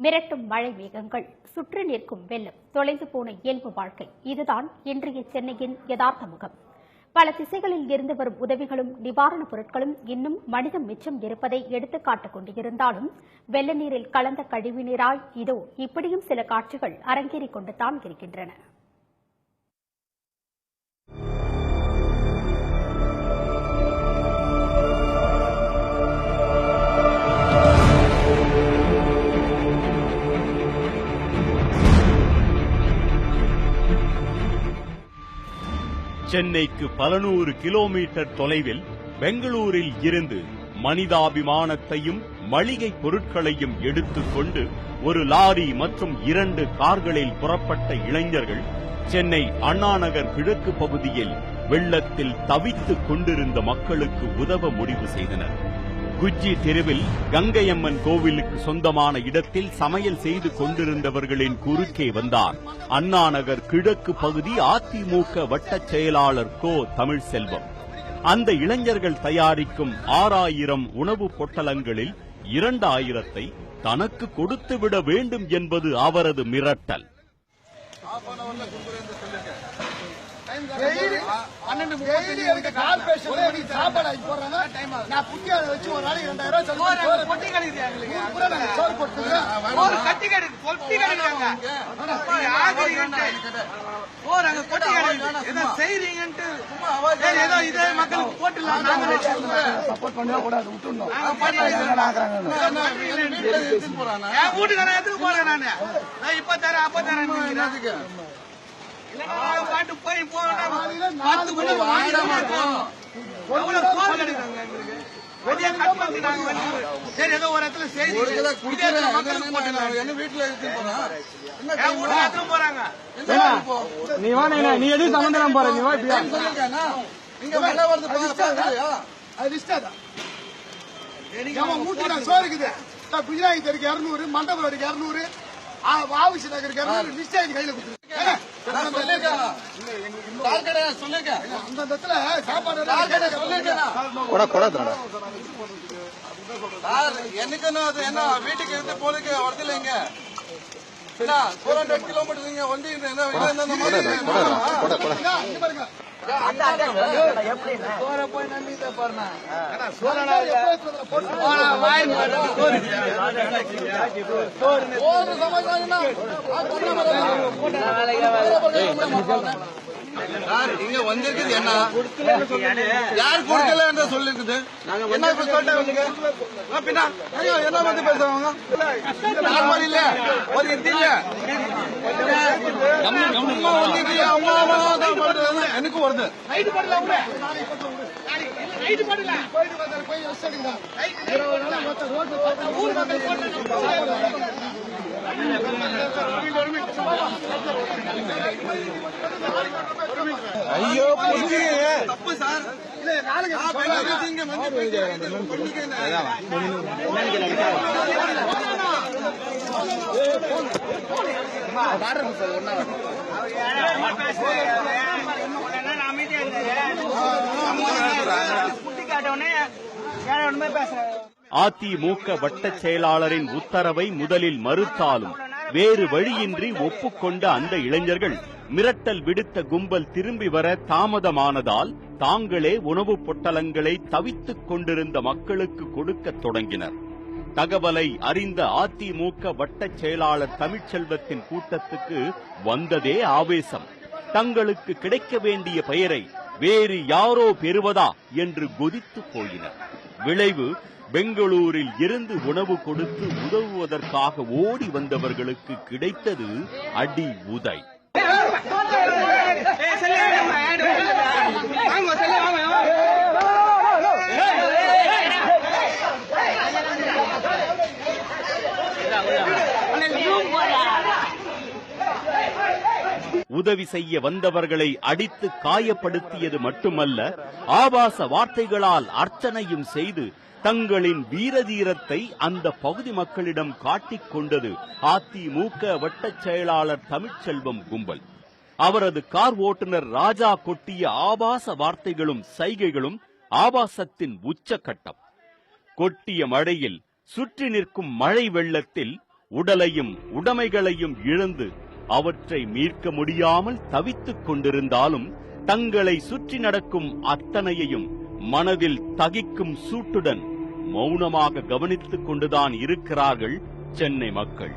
மிரட்டும் மழை வேகங்கள், சுற்றி நிற்கும் வெள்ளம், தொலைந்து போன இயல்பு வாழ்க்கை, இதுதான் இன்றைய சென்னையின் யதார்த்த முகம். பல திசைகளில் இருந்து வரும் உதவிகளும் நிவாரணப் பொருட்களும் இன்னும் மனிதம் மிச்சம் இருப்பதை எடுத்துக்காட்டிக் கொண்டிருந்தாலும் வெள்ள நீரில் கலந்த கழிவுநீராய் இதோ இப்படியும் சில காட்சிகள் அரங்கேறிக் கொண்டுதான் இருக்கின்றன. சென்னைக்கு பல நூறு கிலோமீட்டர் தொலைவில் பெங்களூரில் இருந்து மனிதாபிமானத்தையும் மளிகை பொருட்களையும் எடுத்துக்கொண்டு ஒரு லாரி மற்றும் 2 கார்களில் புறப்பட்ட இளைஞர்கள் சென்னை அண்ணாநகர் கிழக்கு பகுதியில் வெள்ளத்தில் தவித்துக் கொண்டிருந்த மக்களுக்கு உதவ முடிவு செய்தனர். குஜ்ஜி தெருவில் கங்கையம்மன் கோவிலுக்கு சொந்தமான இடத்தில் சமையல் செய்து கொண்டிருந்தவர்களின் குறுக்கே வந்தார் அண்ணாநகர் கிழக்கு பகுதி அதிமுக வட்டச் செயலாளர் கோ தமிழ்செல்வம். அந்த இளைஞர்கள் தயாரிக்கும் 6000 உணவுப் பொட்டலங்களில் 2000 தனக்கு கொடுத்துவிட வேண்டும் என்பது அவரது மிரட்டல். நீ எது சம்பந்தம் போற சோறுக்குது குஜராத் இருக்கு 200, மண்டபம் இருக்கு 200, ஆபீஸ் நகருக்கு 200 லிஸ்ட் ஆகி கையில என்ன வீட்டுக்கு இருந்து போலுக்கு வரதில்லைங்க 400 கிலோமீட்டர் நீங்க வந்து இங்க வந்திருக்குது என்ன யார் கொடுக்கல என்று சொல்லிருக்குது என்ன பின்னா என்ன வந்து பேசுவாங்க நார்மல் இல்ல ஒரு இது இல்ல எனக்கு வருது ஐயோ தப்பு சார் அதிமுக வட்டச் செயலாளரின் உத்தரவை முதலில் மறுத்தாலும் வேறு வழியின்றி ஒப்புக்கொண்ட அந்த இளைஞர்கள் மிரட்டல் விடுத்த கும்பல் திரும்பி வர தாமதமானதால் தாங்களே உணவுப் பொட்டலங்களை தவித்துக் கொண்டிருந்த மக்களுக்கு கொடுக்கத் தொடங்கினர். தகவலை அறிந்த அதிமுக வட்டச் செயலாளர் தமிழ்ச்செல்வத்தின் கூட்டத்துக்கு வந்ததே ஆவேசம். தங்களுக்கு கிடைக்க வேண்டிய பெயரை வேறு யாரோ பெறுவதா என்று கொதித்து போயினர். விளைவு, பெங்களூரில் இருந்து உணவு கொடுத்து உதவுவதற்காக ஓடி வந்தவர்களுக்கு கிடைத்தது அடி உதை. உதவி செய்ய வந்தவர்களை அடித்து காயப்படுத்தியது மட்டுமல்ல, ஆபாச வார்த்தைகளால் அர்ச்சனையும் செய்து தங்களின் வீரதீரத்தை அந்த பகுதி மக்களிடம் காட்டிக் கொண்டது அதிமுக வட்டச் செயலாளர் தமிழ்ச்செல்வம் கும்பல். அவரது கார் ஓட்டுநர் ராஜா கொட்டிய ஆபாச வார்த்தைகளும் சைகைகளும் ஆபாசத்தின் உச்சகட்டம். கொட்டிய மழையில் சுற்றி நிற்கும் மழை வெள்ளத்தில் உடலையும் உடைமைகளையும் இழந்து அவற்றை மீட்க முடியாமல் தவித்துக் கொண்டிருந்தாலும் தங்களை சுற்றி நடக்கும் அத்தனையையும் மனதில் தகிக்கும் சூட்டுடன் மௌனமாக கவனித்துக் கொண்டுதான் இருக்கிறார்கள் சென்னை மக்கள்.